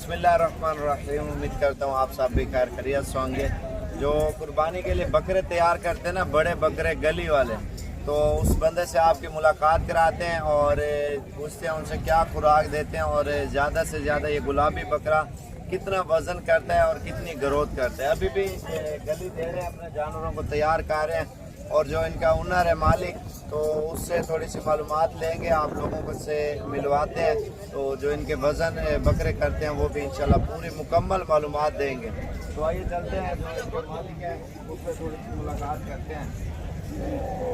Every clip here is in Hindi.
बिस्मिल्लाहिर्रहमानिर्रहीम। उम्मीद करता हूँ आप सब भी खैर खैरियत से होंगे। जो कुर्बानी के लिए बकरे तैयार करते हैं ना, बड़े बकरे गली वाले, तो उस बंदे से आपकी मुलाकात कराते हैं और पूछते हैं उनसे क्या खुराक देते हैं और ज़्यादा से ज़्यादा ये गुलाबी बकरा कितना वज़न करता है और कितनी ग्रोथ करता है। अभी भी गली दे रहे हैं, अपने जानवरों को तैयार कर रहे हैं और जो इनका ओनर है मालिक, तो उससे थोड़ी सी मालूमात लेंगे, आप लोगों को से मिलवाते हैं। तो जो इनके वज़न बकरे करते हैं वो भी इंशाल्लाह पूरी मुकम्मल मालूमात देंगे। तो आइए चलते हैं, जो इनके मालिक है उससे थोड़ी सी मुलाकात करते हैं।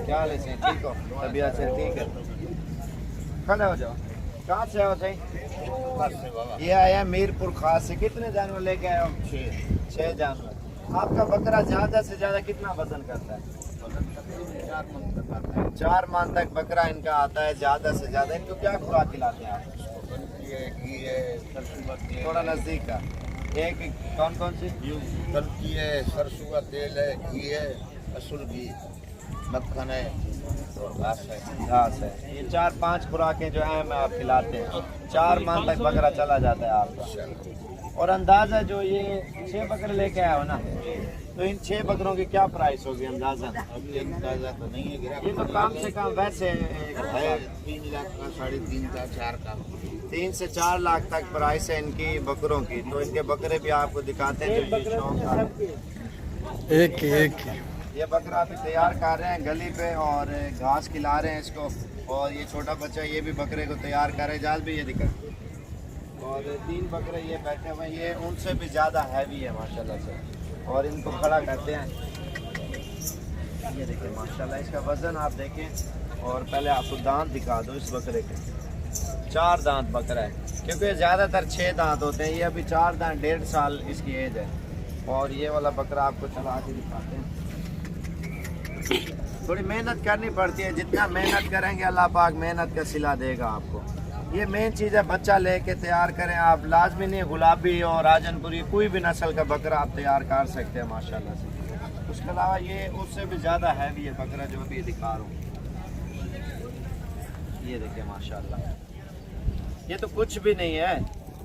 क्या हाल है सही, ठीक हो? तबीयत से ठीक है? खड़े हो जाओ। कहाँ से हो सही? ये आया मीरपुर खास से। कितने जानवर लेके आए हो? 6 जानवर। आपका बकरा ज़्यादा से ज़्यादा कितना वज़न करता है? 4 मन तक बकरा इनका आता है ज़्यादा से ज़्यादा। इनको क्या खुराक खिलाते हैं आप? थोड़ा नज़दीक का। एक कौन कौन सी? कलकी है, सरसों का तेल है, घी है, असूल घी, मक्खन है और घास है। ये 4-5 खुराकें जो हैं आप खिलाते हैं। 4 मन तक बकरा चला जाता है आपका। और अंदाज़ा जो ये 6 बकरे लेके आए हो ना, तो इन 6 बकरों की क्या प्राइस होगी अंदाज़ा? अभी अंदाजा तो नहीं है गिरा। ये तो कम से कम वैसे 3 लाख का, 3.5 का, 4 का, 3 से 4 लाख तक प्राइस है इनकी बकरों की। तो इनके बकरे भी आपको दिखाते हैं जो ये शौक है। एक ये बकरा अभी तैयार कर रहे हैं गली पे और घास खिला रहे हैं इसको। और ये छोटा बच्चा ये भी बकरे को तैयार कर रहे हैं। जाल भी ये दिखा। और 3 बकरे ये बैठे हुए हैं, ये उनसे भी ज़्यादा हैवी है माशाल्लाह से। और इनको खड़ा करते हैं। ये देखिए माशाल्लाह, इसका वज़न आप देखें। और पहले आपको दांत दिखा दो इस बकरे के। 4 दांत बकरा है, क्योंकि ज़्यादातर 6 दांत होते हैं। ये अभी 4 दांत, 1.5 साल इसकी एज है। और ये वाला बकरा आपको चला के दिखाते हैं। थोड़ी मेहनत करनी पड़ती है, जितना मेहनत करेंगे अल्लाह पाक मेहनत का सिला देगा आपको। ये मेन चीज़ है, बच्चा लेके तैयार करें आप। लाजमी नहीं गुलाबी और राजनपुरी कोई भी नस्ल का बकरा आप तैयार कर सकते हैं माशाल्लाह से। उसके अलावा ये उससे भी ज़्यादा हैवी है बकरा जो अभी दिखा रहा हूँ। ये देखिए माशाल्लाह, ये तो कुछ भी नहीं है।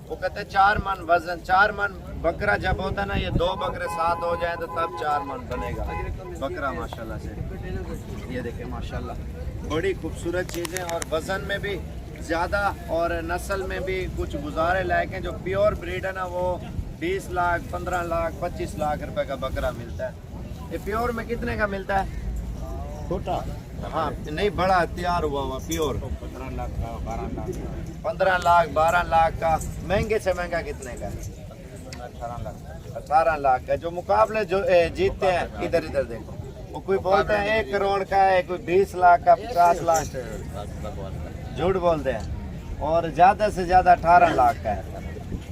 वो कहते हैं 4 मन वजन। 4 मन बकरा जब होता है ना, ये 2 बकरे साथ हो जाए तो तब 4 मन बनेगा बकरा माशाल्लाह से। ये देखिए माशाल्लाह, बड़ी खूबसूरत चीज़ें और वज़न में भी ज़्यादा और नस्ल में भी कुछ गुजारे लायक हैं। जो प्योर ब्रीड है ना, वो 20 लाख, 15 लाख, 25 लाख रुपए का बकरा मिलता है। ये प्योर में कितने का मिलता है? छोटा, हाँ नहीं, बड़ा तैयार हुआ प्योर 15 लाख का, 12 लाख का, 15 लाख, 12 लाख का। महंगे से महंगा कितने का? 18 लाख। 18 लाख का। जो मुकाबले जो जीतते हैं, इधर इधर देखो, वो कोई बोलते हैं 1 करोड़ का है, कोई 20 लाख का, 50 लाख, झूठ बोलते हैं। और ज़्यादा से ज़्यादा 18 लाख का है।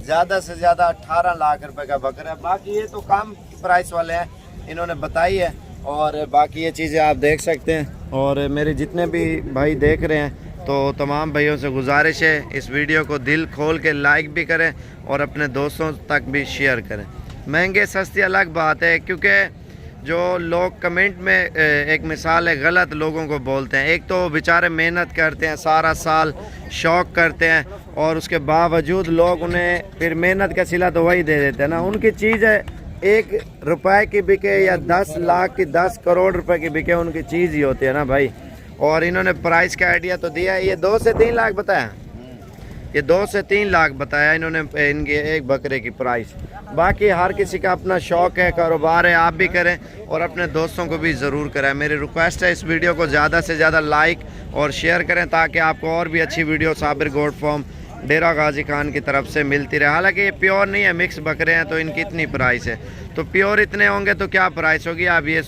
ज़्यादा से ज़्यादा 18 लाख रुपए का बकरा है। बाकी ये तो कम प्राइस वाले हैं, इन्होंने बताई है। और बाकी ये चीज़ें आप देख सकते हैं। और मेरे जितने भी भाई देख रहे हैं, तो तमाम भाइयों से गुजारिश है, इस वीडियो को दिल खोल के लाइक भी करें और अपने दोस्तों तक भी शेयर करें। महंगे सस्ती अलग बात है, क्योंकि जो लोग कमेंट में एक मिसाल है, गलत लोगों को बोलते हैं। एक तो बेचारे मेहनत करते हैं, सारा साल शौक़ करते हैं, और उसके बावजूद लोग उन्हें फिर मेहनत का सिला तो वही दे देते हैं ना। उनकी चीज़ है 1 रुपए की बिके या 10 लाख की, 10 करोड़ रुपए की बिके, उनकी चीज़ ही होती है ना भाई। और इन्होंने प्राइस का आइडिया तो दिया है। ये 2 से 3 लाख बताया, ये 2 से 3 लाख बताया इन्होंने इनके एक बकरे की प्राइस। बाकी हर किसी का अपना शौक़ है, कारोबार है, आप भी करें और अपने दोस्तों को भी ज़रूर करें। मेरी रिक्वेस्ट है, इस वीडियो को ज़्यादा से ज़्यादा लाइक और शेयर करें, ताकि आपको और भी अच्छी वीडियो साबिर गोट फार्म डेरा गाजी खान की तरफ से मिलती रहे। हालांकि ये प्योर नहीं है, मिक्स बकरे हैं, तो इनकी इतनी प्राइस है। तो प्योर इतने होंगे तो क्या प्राइस होगी, आप ये